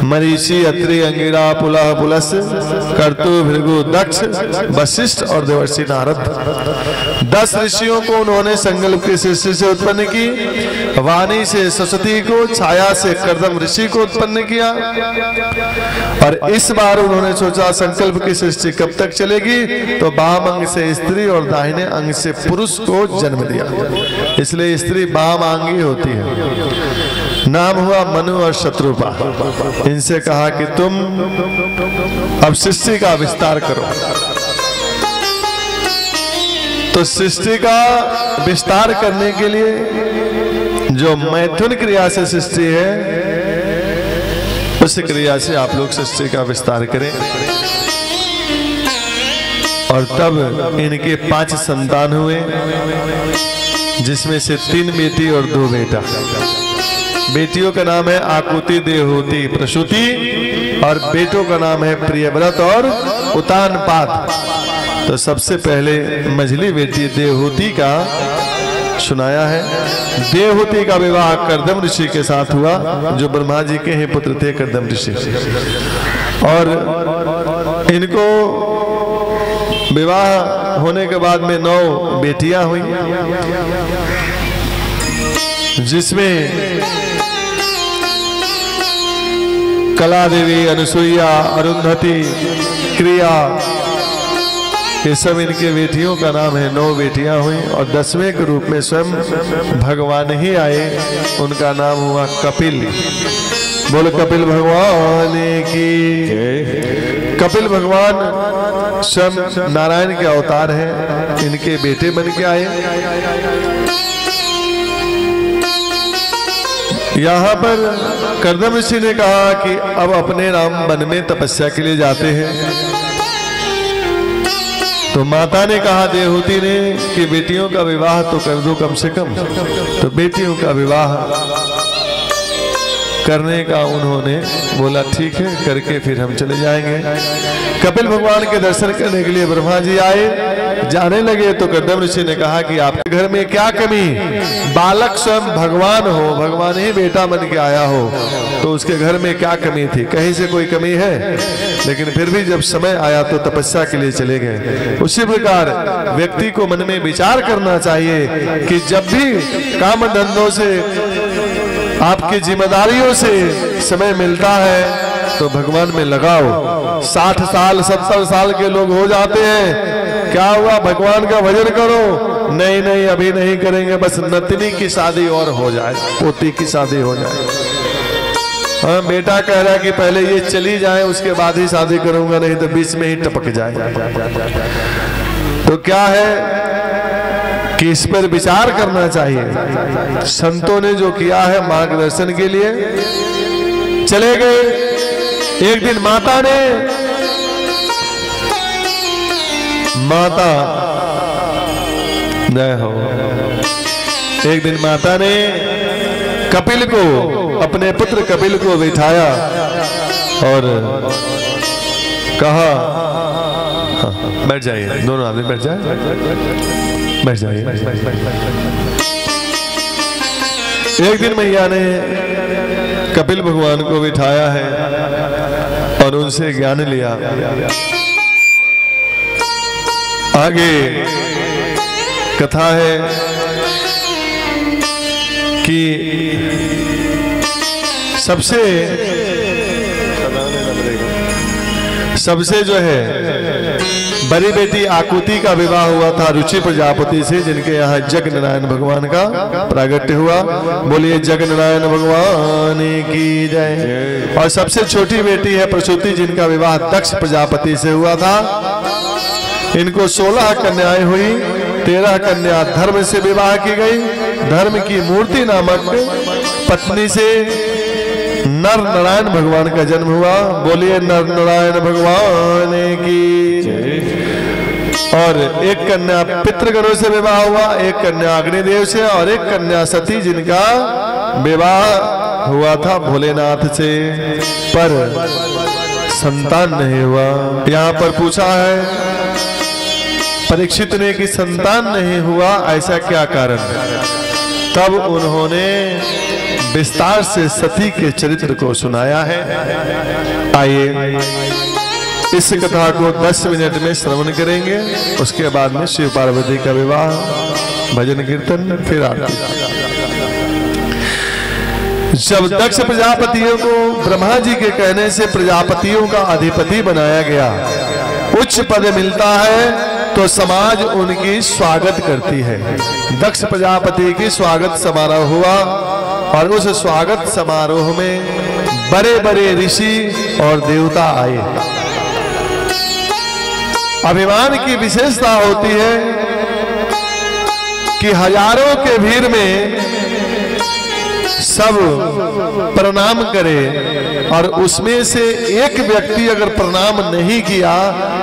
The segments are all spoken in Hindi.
मरीचि, अत्रि, अंगिरा, पुलह, पुलस्त्य, कर्तु, भृगु, दक्ष, वशिष्ठ और देवर्षि नारद। 10 ऋषियों को उन्होंने संकल्प की सृष्टि से उत्पन्न की। वाणी से सरस्वती को, छाया से कर्दम ऋषि को उत्पन्न किया। और इस बार उन्होंने सोचा संकल्प की सृष्टि कब तक चलेगी, तो वाम अंग से स्त्री और दाहिने अंग से पुरुष को जन्म दिया। इसलिए स्त्री वाम अंगी होती है। नाम हुआ मनु और शत्रुपा। इनसे कहा कि तुम अब सृष्टि का विस्तार करो। तो सृष्टि का विस्तार करने के लिए जो मैथुन क्रिया से सृष्टि है, उस क्रिया से आप लोग सृष्टि का विस्तार करें। और तब इनके 5 संतान हुए, जिसमें से 3 बेटी और 2 बेटा। बेटियों का नाम है आकुति, देवहूति, प्रसूति, और बेटों का नाम है प्रियव्रत और उतानपाद। तो सबसे पहले मझली बेटी देवहूति का सुनाया है। देवहूति का विवाह कर्दम ऋषि के साथ हुआ, जो ब्रह्मा जी के ही पुत्र थे कर्दम ऋषि। और इनको विवाह होने के बाद में 9 बेटियां हुई, जिसमें कला देवी, अनुसुईया, अरुंधति, क्रिया, ये सब इनके बेटियों का नाम है। 9 बेटियां हुई। और 10वें के रूप में स्वयं भगवान ही आए, उनका नाम हुआ कपिल। बोल कपिल भगवान की। कपिल भगवान स्वयं नारायण के अवतार हैं, इनके बेटे बन के आए। यहाँ पर कर्दम ऋषि ने कहा कि अब अपने राम वन में तपस्या के लिए जाते हैं। तो माता ने कहा देवहूति ने कि बेटियों का विवाह तो कर दो कम से कम। तो बेटियों का विवाह करने का उन्होंने बोला ठीक है, करके फिर हम चले जाएंगे। कपिल भगवान के दर्शन करने के लिए ब्रह्मा जी आए। जाने लगे तो कर्दम ऋषि ने कहा कि आपके घर में क्या कमी, बालक स्वयं भगवान हो, भगवान ही बेटा बन के आया हो, तो उसके घर में क्या कमी थी? कहीं से कोई कमी है? लेकिन फिर भी जब समय आया तो तपस्या के लिए चले गए। उसी प्रकार व्यक्ति को मन में विचार करना चाहिए कि जब भी काम धंधों से, आपकी जिम्मेदारियों से समय मिलता है तो भगवान में लगाओ। 60 साल 70 साल के लोग हो जाते हैं, क्या हुआ भगवान का भजन करो, नहीं नहीं अभी नहीं करेंगे, बस नतनी की शादी और हो जाए, पोती की शादी हो जाए। हाँ, बेटा कह रहा है कि पहले ये चली जाए उसके बाद ही शादी करूंगा, नहीं तो बीच में ही टपक जाए। तो क्या है कि इस पर विचार करना चाहिए। संतों ने जो किया है मार्गदर्शन के लिए चले गए। एक दिन माता जय हो, एक दिन माता ने कपिल को, अपने पुत्र कपिल को बिठाया और कहा बैठ जाइए, दोनों आदमी बैठ जाए, बैठ जाइए। एक दिन मैया ने कपिल भगवान को बिठाया है और उनसे ज्ञान लिया। आगे कथा है कि सबसे जो है बड़ी बेटी आकुति का विवाह हुआ था रुचि प्रजापति से, जिनके यहाँ जग नारायण भगवान का प्रागट्य हुआ। बोलिए जग नारायण भगवान की जय। और सबसे छोटी बेटी है प्रसूति, जिनका विवाह दक्ष प्रजापति से हुआ था। इनको 16 कन्याएं हुई। 13 कन्या धर्म से विवाह की गई। धर्म की मूर्ति नामक पत्नी से नर नारायण भगवान का जन्म हुआ। बोलिए नर नारायण भगवान की। और एक कन्या पितृगणों से विवाह हुआ, एक कन्या अग्निदेव से और एक कन्या सती, जिनका विवाह हुआ था भोलेनाथ से, पर संतान नहीं हुआ। यहाँ पर पूछा है परीक्षित ने कि संतान नहीं हुआ, ऐसा क्या कारण है? तब उन्होंने विस्तार से सती के चरित्र को सुनाया है। आइए इस कथा को 10 मिनट में श्रवण करेंगे। उसके बाद में शिव पार्वती का विवाह, भजन कीर्तन, फिर आरती। जब दक्ष प्रजापतियों को ब्रह्मा जी के कहने से प्रजापतियों का अधिपति बनाया गया, उच्च पद मिलता है, तो समाज उनकी स्वागत करती है। दक्ष प्रजापति की स्वागत समारोह हुआ और उस स्वागत समारोह में बड़े बड़े ऋषि और देवता आए। अभिमान की विशेषता होती है कि हजारों के भीड़ में सब प्रणाम करे और उसमें से एक व्यक्ति अगर प्रणाम नहीं किया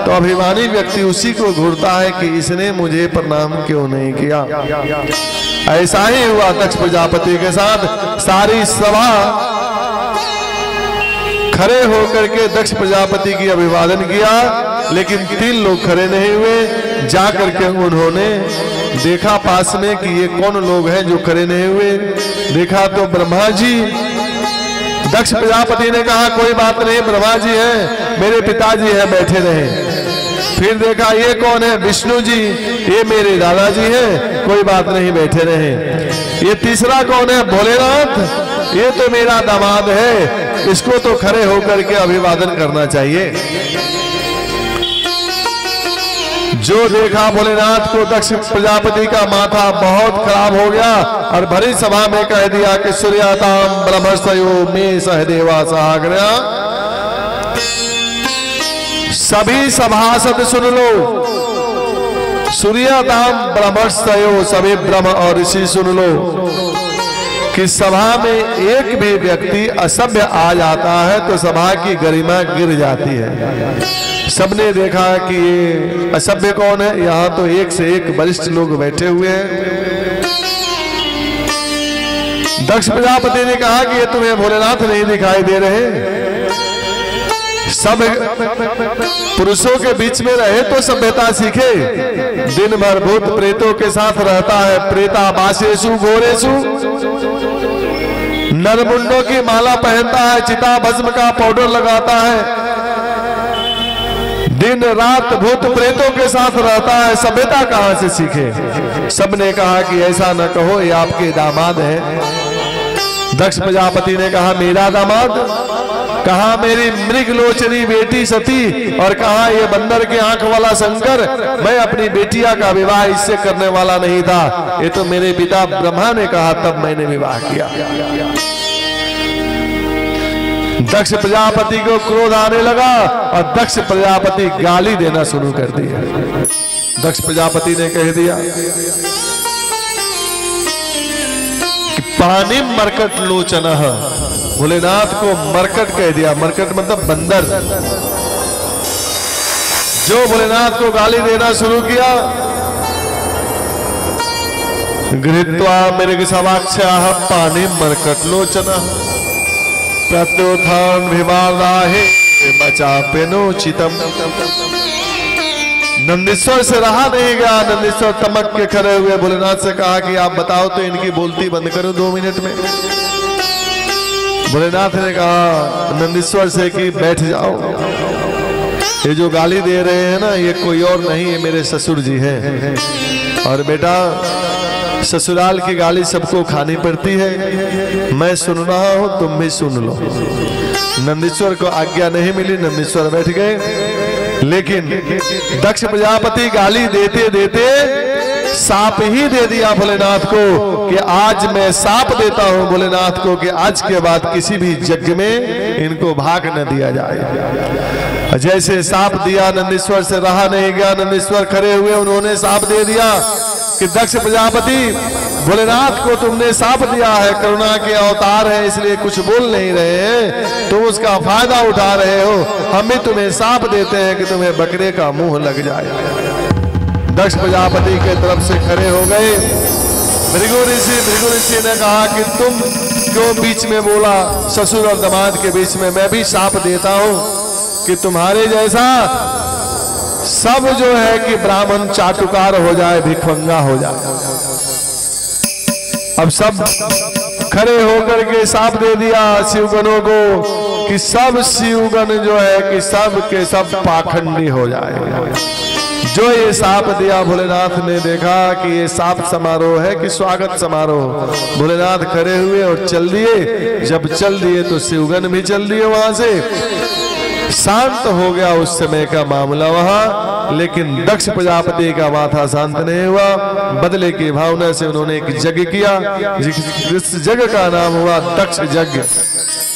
तो अभिमानी व्यक्ति उसी को घूरता है कि इसने मुझे प्रणाम क्यों नहीं किया। ऐसा ही हुआ दक्ष प्रजापति के साथ। सारी सभा खड़े होकर के दक्ष प्रजापति की अभिवादन किया, लेकिन 3 लोग खड़े नहीं हुए। जाकर के उन्होंने देखा पास में कि ये कौन लोग हैं जो खड़े नहीं हुए। देखा तो ब्रह्मा जी। दक्ष प्रजापति ने कहा कोई बात नहीं, ब्रह्मा जी हैं, मेरे पिताजी हैं, बैठे रहे। फिर देखा ये कौन है, विष्णु जी, ये मेरे दादाजी हैं, कोई बात नहीं, बैठे रहे। ये तीसरा कौन है, भोलेनाथ, ये तो मेरा दामाद है, इसको तो खड़े होकर के अभिवादन करना चाहिए। जो देखा भोलेनाथ को, दक्ष प्रजापति का माथा बहुत खराब हो गया और भरी सभा में कह दिया कि सूर्याताम ब्रह्मस्तयो में सहदेवा सहाग्रया। सभी सभासद सुन लो, सूर्याताम ब्रह्मस्तयो, सभी ब्रह्म और ऋषि सुन लो कि सभा में एक भी व्यक्ति असभ्य आ जाता है तो सभा की गरिमा गिर जाती है। सबने देखा कि ये असभ्य कौन है। यहाँ तो एक से एक वरिष्ठ लोग बैठे हुए हैं। दक्ष प्रजापति ने कहा कि ये तुम्हें भोलेनाथ नहीं दिखाई दे रहे। सब पुरुषों के बीच में रहे तो सभ्यता सीखे। दिन भर भूत प्रेतों के साथ रहता है, प्रेता बासेसु घोरेसु, नरमुंडों की माला पहनता है, चिता भस्म का पाउडर लगाता है, दिन रात भूत प्रेतों के साथ रहता है, सभ्यता कहां से सीखे। सबने कहा कि ऐसा न कहो, ये आपके दामाद हैं। दक्ष प्रजापति ने कहा मेरा दामाद, कहा मेरी मृगलोचनी बेटी सती, और कहा ये बंदर के आंख वाला शंकर। मैं अपनी बेटिया का विवाह इससे करने वाला नहीं था, ये तो मेरे पिता ब्रह्मा ने कहा, तब मैंने विवाह किया। दक्ष प्रजापति को क्रोध आने लगा और दक्ष प्रजापति गाली देना शुरू कर दिया। दक्ष प्रजापति ने कह दिया कि पानी मरकट लोचन, भोलेनाथ को मरकट कह दिया। मरकट मतलब बंदर। जो भोलेनाथ को गाली देना शुरू किया, गृहीत्वा मृग समाक्षाः पानी मरकट लोचन प्रत्योत्थान विवादाहे मचापेनोचितम। नंदीश्वर से रहा नहीं गया। नंदीश्वर तमक के खड़े हुए भोलेनाथ से कहा कि आप बताओ तो इनकी बोलती बंद करो 2 मिनट में। भोलेनाथ ने कहा नंदीश्वर से कि बैठ जाओ, ये जो गाली दे रहे हैं ना, ये कोई और नहीं, ये मेरे ससुर जी हैं। और बेटा, ससुराल की गाली सबको खानी पड़ती है, मैं सुन रहा हूं, तुम भी सुन लो। नंदीश्वर को आज्ञा नहीं मिली, नंदीश्वर बैठ गए। लेकिन दक्ष प्रजापति गाली देते देते साप ही दे दिया भोलेनाथ को कि आज मैं साप देता हूं भोलेनाथ को कि आज के बाद किसी भी यज्ञ में इनको भाग न दिया जाए। जैसे साप दिया, नंदीश्वर से रहा नहीं गया। नंदीश्वर खड़े हुए, उन्होंने साप दे दिया कि दक्ष प्रजापति, भोलेनाथ को तुमने साप दिया है, करुणा के अवतार है, इसलिए कुछ बोल नहीं रहे हैं, तुम उसका फायदा उठा रहे हो। हम भी तुम्हें साप देते हैं कि तुम्हें बकरे का मुंह लग जाए। दक्ष प्रजापति के तरफ से खड़े हो गए भृगु ऋषि ने कहा कि तुम क्यों बीच में बोला, ससुर और दामाद के बीच में। मैं भी साप देता हूं कि तुम्हारे जैसा सब जो है कि ब्राह्मण चाटुकार हो जाए, भिखमंगा हो जाए। अब सब खड़े होकर के साफ दे दिया शिवगणों को कि सब शिवगण जो है कि सब के सब पाखंडी हो जाए। जो ये साप दिया भोलेनाथ ने देखा कि ये साप समारोह है कि स्वागत समारोह। भोलेनाथ खड़े हुए और चल दिए। जब चल दिए तो शिवगण भी चल दिए वहां से। शांत हो गया उस समय का मामला वहां, लेकिन दक्ष प्रजापति का माथा शांत नहीं हुआ। बदले की भावना से उन्होंने एक यज्ञ किया, जिस यज्ञ का नाम हुआ दक्ष यज्ञ।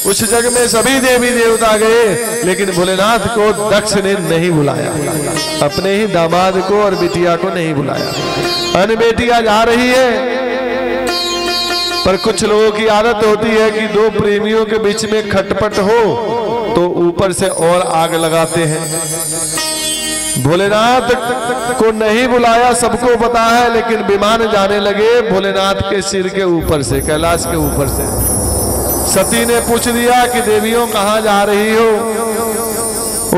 उस यज्ञ में सभी देवी देवता गए, लेकिन भोलेनाथ को दक्ष ने नहीं बुलाया, अपने ही दामाद को और बिटिया को नहीं बुलाया। अन्य बेटियां जा रही है, पर कुछ लोगों की आदत होती है कि दो प्रेमियों के बीच में खटपट हो तो ऊपर से और आग लगाते हैं। भोलेनाथ को नहीं बुलाया, सबको पता है, लेकिन विमान जाने लगे भोलेनाथ के सिर के ऊपर से, कैलाश के ऊपर से। सती ने पूछ दिया कि देवियों कहां जा रही हो?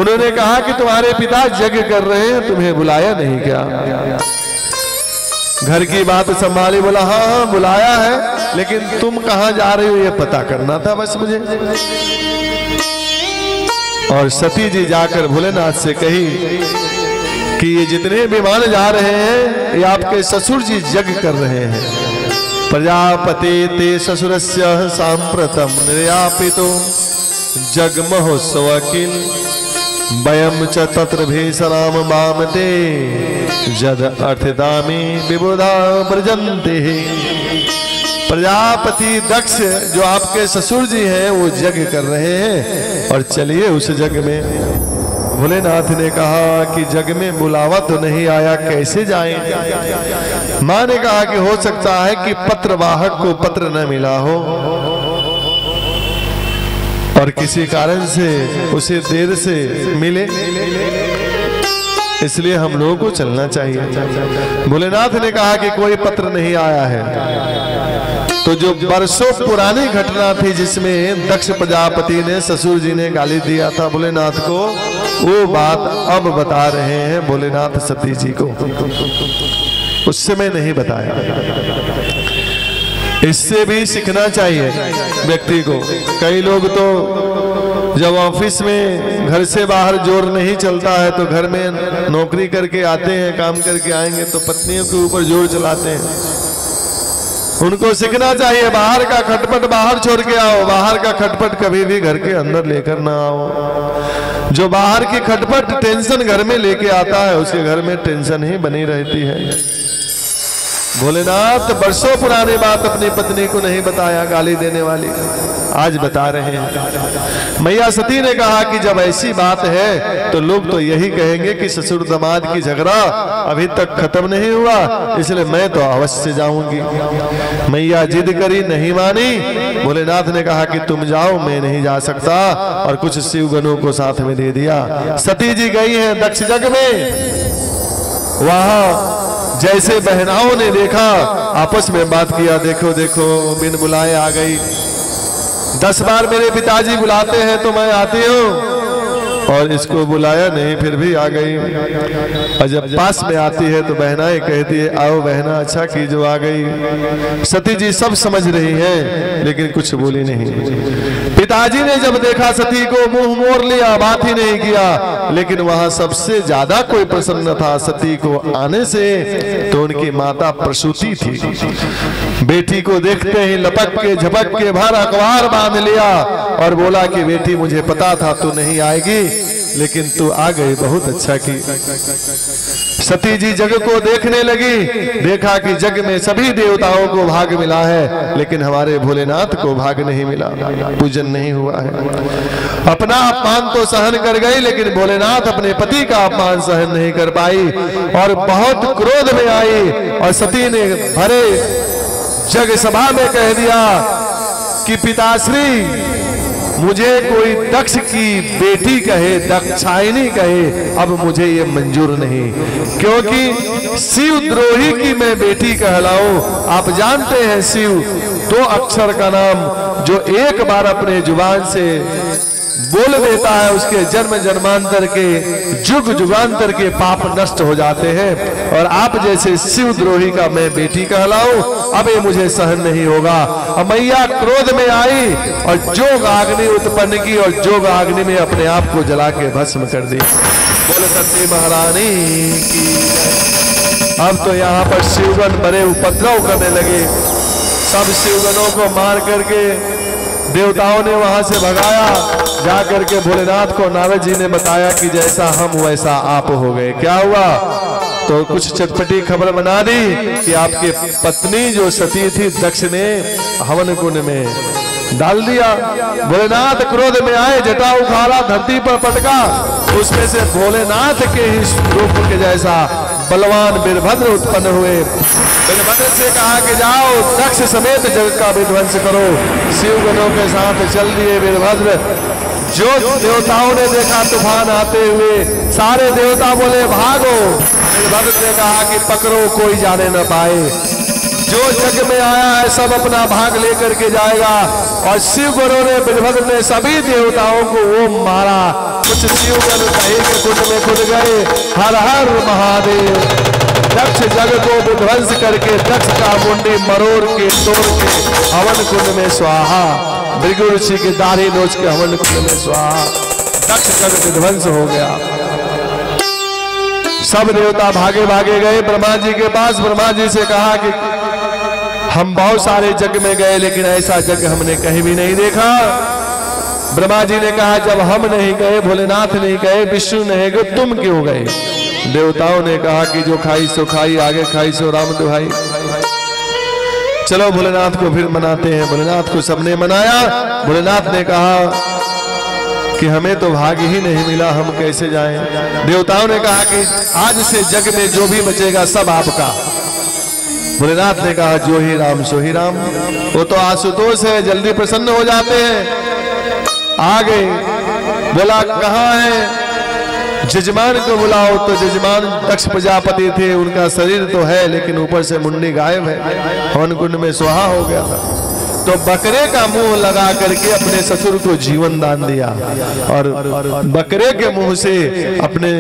उन्होंने कहा कि तुम्हारे पिता यज्ञ कर रहे हैं, तुम्हें बुलाया नहीं क्या? घर की बात संभाली, बोला हाँ हाँ बुलाया है, लेकिन तुम कहां जा रही हो ये पता करना था बस मुझे। और सती जी जाकर भोलेनाथ से कही कि ये जितने विमान जा रहे हैं ये आपके ससुर जी यज्ञ कर रहे हैं। प्रजापते ते ससुरस्य सांप्रतम निर्यापितो जग महोत्सव किल वयम च तत्र भीषणाम वामते जद अर्थितामी विबुधा व्रजन्ते। प्रजापति दक्ष जो आपके ससुर जी हैं वो यज्ञ कर रहे हैं और चलिए उस यज्ञ में। भोलेनाथ ने कहा कि यज्ञ में बुलावा तो नहीं आया, कैसे जाएं? मां ने कहा कि हो सकता है कि पत्रवाहक को पत्र न मिला हो और किसी कारण से उसे देर से मिले, इसलिए हम लोगों को चलना चाहिए। भोलेनाथ ने कहा कि कोई पत्र नहीं आया है। तो जो बरसों पुरानी घटना थी जिसमें दक्ष प्रजापति ने ससुर जी ने गाली दिया था भोलेनाथ को, वो बात अब बता रहे हैं भोलेनाथ सती जी को। उस समय नहीं बताया। इससे भी सीखना चाहिए व्यक्ति को। कई लोग तो जब ऑफिस में घर से बाहर जोर नहीं चलता है तो घर में नौकरी करके आते हैं, काम करके आएंगे तो पत्नियों के ऊपर जोर चलाते हैं। उनको सीखना चाहिए बाहर का खटपट बाहर छोड़ के आओ, बाहर का खटपट कभी भी घर के अंदर लेकर ना आओ। जो बाहर की खटपट टेंशन घर में लेके आता है उसके घर में टेंशन ही बनी रहती है। भोलेनाथ बरसों पुरानी बात अपनी पत्नी को नहीं बताया, गाली देने वाली, आज बता रहे हैं। मैया सती ने कहा कि जब ऐसी बात है तो लोग तो यही कहेंगे कि ससुर दामाद की झगड़ा अभी तक खत्म नहीं हुआ, इसलिए मैं तो अवश्य जाऊंगी। मैया जिद करी, नहीं मानी। भोलेनाथ ने कहा कि तुम जाओ, मैं नहीं जा सकता, और कुछ शिवगणों को साथ में दे दिया। सती जी गई हैं दक्ष यज्ञ में। वहां जैसे बहनाओं ने देखा, आपस में बात किया, देखो देखो बिन बुलाए आ गई। 10 बार मेरे पिताजी बुलाते हैं तो मैं आती हूँ, और इसको बुलाया नहीं फिर भी आ गई। और जब पास में आती है तो बहनाएं कहती है आओ बहना, अच्छा की जो आ गई। सती जी सब समझ रही हैं लेकिन कुछ बोली नहीं। पिताजी ने जब देखा सती को मुंह मोड़ लिया, बात ही नहीं किया। लेकिन वहां सबसे ज्यादा कोई प्रसन्न था सती को आने से तो उनकी माता प्रसूति थी। बेटी को देखते ही लपक के झपक के भर अखबार बांध लिया और बोला कि बेटी मुझे पता था तू नहीं आएगी, लेकिन तू आ गई, बहुत अच्छा की। सती जी जग को देखने लगी, देखा कि जग में सभी देवताओं को भाग मिला है लेकिन हमारे भोलेनाथ को भाग नहीं मिला, पूजन नहीं हुआ है। अपना अपमान तो सहन कर गई लेकिन भोलेनाथ अपने पति का अपमान सहन नहीं कर पाई और बहुत क्रोध में आई और सती ने भरे जग सभा में कह दिया कि पिताश्री मुझे कोई दक्ष की बेटी कहे, दक्षायनी कहे, अब मुझे ये मंजूर नहीं, क्योंकि शिव द्रोही की मैं बेटी कहलाऊं। आप जानते हैं शिव 2 अक्षर का नाम जो एक बार अपने जुबान से बोल देता है उसके जन्म जन्मांतर के जुग जुगांतर के पाप नष्ट हो जाते हैं। और आप जैसे शिवद्रोही का मैं बेटी कहलाऊं, अब ये मुझे सहन नहीं होगा। अब मैया क्रोध में आई और जोग अग्नि उत्पन्न की और जोग अग्नि में अपने आप को जला के भस्म कर दी। बोले सती महारानी की। अब तो यहाँ पर शिवगण बड़े उपद्रव करने लगे। सब शिवगणों को मार करके देवताओं ने वहां से भगाया। जा करके भोलेनाथ को नारद जी ने बताया कि जैसा हम वैसा आप हो गए। क्या हुआ? तो कुछ चटपटी खबर बना दी कि आपकी पत्नी जो सती थी दक्ष ने हवन कुंड में डाल दिया। भोलेनाथ क्रोध में आए, जटा उखाड़ा, धरती पर पटका। उसमें से भोलेनाथ के ही रूप के जैसा बलवान वीरभद्र उत्पन्न हुए। वीरभद्र से कहा कि जाओ दक्ष समेत जगत का विध्वंस करो। शिवगणों के साथ चल दिए वीरभद्र। जो देवताओं ने देखा तूफान आते हुए, सारे देवता बोले भागो। वीरभद्र ने कहा कि पकड़ो कोई जाने न पाए। जो जग में आया है सब अपना भाग लेकर के जाएगा। और शिवगणों ने वीरभद्र ने सभी देवताओं को वो मारा। कुछ शिवगण दही के कुंड में कूद गए। हर हर महादेव। दक्ष जग को विध्वंस करके दक्ष का मुंडी मरोड़ के तोड़ के हवन कुंड में स्वाहा। भृगु ऋषि की दाढ़ी नोच के हवन कुंड में स्वाहा। दक्ष जग विध्वंस हो गया। सब देवता भागे भागे गए ब्रह्मा जी के पास। ब्रह्मा जी से कहा कि हम बहुत सारे जग में गए लेकिन ऐसा जग हमने कहीं भी नहीं देखा। ब्रह्मा जी ने कहा जब हम नहीं गए, भोलेनाथ नहीं गए, विष्णु नहीं गए, तुम क्यों गए? देवताओं ने कहा कि जो खाई सो खाई, आगे खाई सो राम दुहाई। चलो भोलेनाथ को फिर मनाते हैं। भोलेनाथ को सबने मनाया। भोलेनाथ ने कहा कि हमें तो भाग्य ही नहीं मिला, हम कैसे जाएं? देवताओं ने कहा कि आज से जग में जो भी बचेगा सब आपका। भोलेनाथ ने कहा जो ही राम सो ही राम। वो तो आशुतोष है, जल्दी प्रसन्न हो जाते हैं। आ गए। बोला कहाँ है? जजमान को बुलाओ। तो जजमान दक्ष प्रजापति थे, उनका शरीर तो है लेकिन ऊपर से मुंडी गायब है। हवन कुंड में स्वाहा हो गया था। तो बकरे का मुंह लगा करके अपने ससुर को जीवन दान दिया और बकरे के मुंह से अपने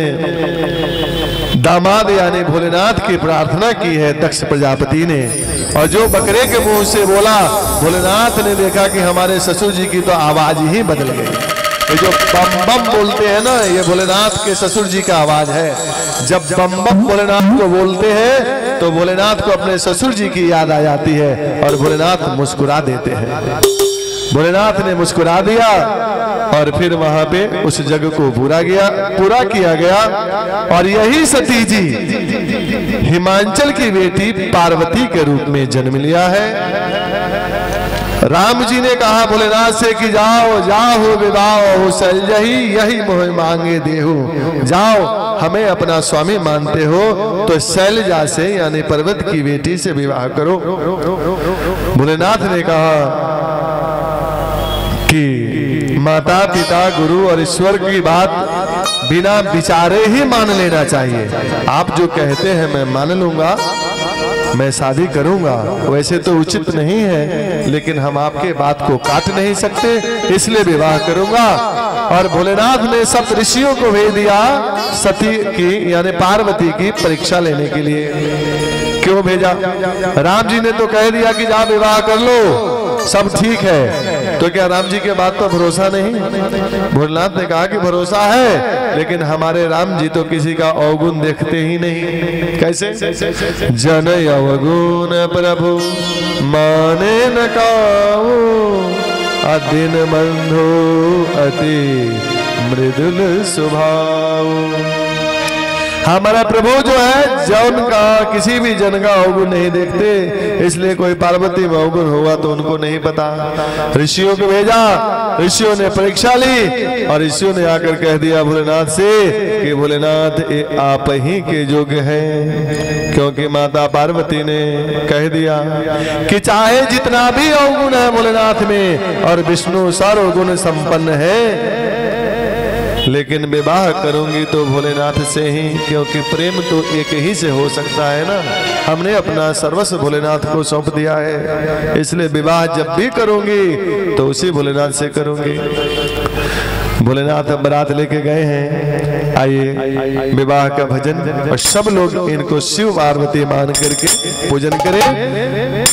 दामाद यानी भोलेनाथ की प्रार्थना की है दक्ष प्रजापति ने। और जो बकरे के मुंह से बोला, भोलेनाथ ने देखा कि हमारे ससुर जी की तो आवाज ही बदल गई। ये जो बम बम बोलते हैं ना, ये भोलेनाथ के ससुर जी का आवाज है। जब बम बम भोलेनाथ को बोलते हैं तो भोलेनाथ को अपने ससुर जी की याद आ जाती है और भोलेनाथ मुस्कुरा देते हैं। भोलेनाथ ने मुस्कुरा दिया और फिर वहां पे उस जग को पूरा किया गया। और यही सती जी हिमांचल की बेटी पार्वती के रूप में जन्म लिया है। राम जी ने कहा भोलेनाथ से कि जाओ जाओ विवाह सलजही यही मोह मांगे देहु। जाओ हमें अपना स्वामी मानते हो तो शैलजा से यानी पर्वत की बेटी से विवाह करो। भोलेनाथ ने कहा कि माता पिता गुरु और ईश्वर की बात बिना विचारे ही मान लेना चाहिए। आप जो कहते हैं मैं मान लूंगा, मैं शादी करूंगा, वैसे तो उचित नहीं है लेकिन हम आपके बात को काट नहीं सकते, इसलिए विवाह करूंगा। और भोलेनाथ ने सब ऋषियों को भेज दिया सती की यानी पार्वती की परीक्षा लेने के लिए। क्यों भेजा? राम जी ने तो कह दिया कि जा विवाह कर लो, सब ठीक है। तो क्या राम जी के बात पर भरोसा नहीं? भोलेनाथ ने कहा कि भरोसा है लेकिन हमारे राम जी तो किसी का अवगुण देखते ही नहीं। कैसे? जन अवगुण प्रभु माने न काऊ, अदिन बंधु अति मृदुल स्वभाव। हमारा प्रभु जो है जौन का किसी भी जन का अवगुण नहीं देखते, इसलिए कोई पार्वती में अवगुण होगा तो उनको नहीं पता। ऋषियों को भेजा, ऋषियों ने परीक्षा ली और ऋषियों ने आकर कह दिया भोलेनाथ से कि भोलेनाथ आप ही के योग्य हैं, क्योंकि माता पार्वती ने कह दिया कि चाहे जितना भी अवगुण है भोलेनाथ में और विष्णु सर्वगुण संपन्न है, लेकिन विवाह करूंगी तो भोलेनाथ से ही, क्योंकि प्रेम तो एक ही से हो सकता है ना। हमने अपना सर्वस्व भोलेनाथ को सौंप दिया है, इसलिए विवाह जब भी करूंगी तो उसी भोलेनाथ से करूंगी। भोलेनाथ बारात लेके गए हैं। आइए विवाह का भजन और सब लोग इनको शिव पार्वती मान करके पूजन करें।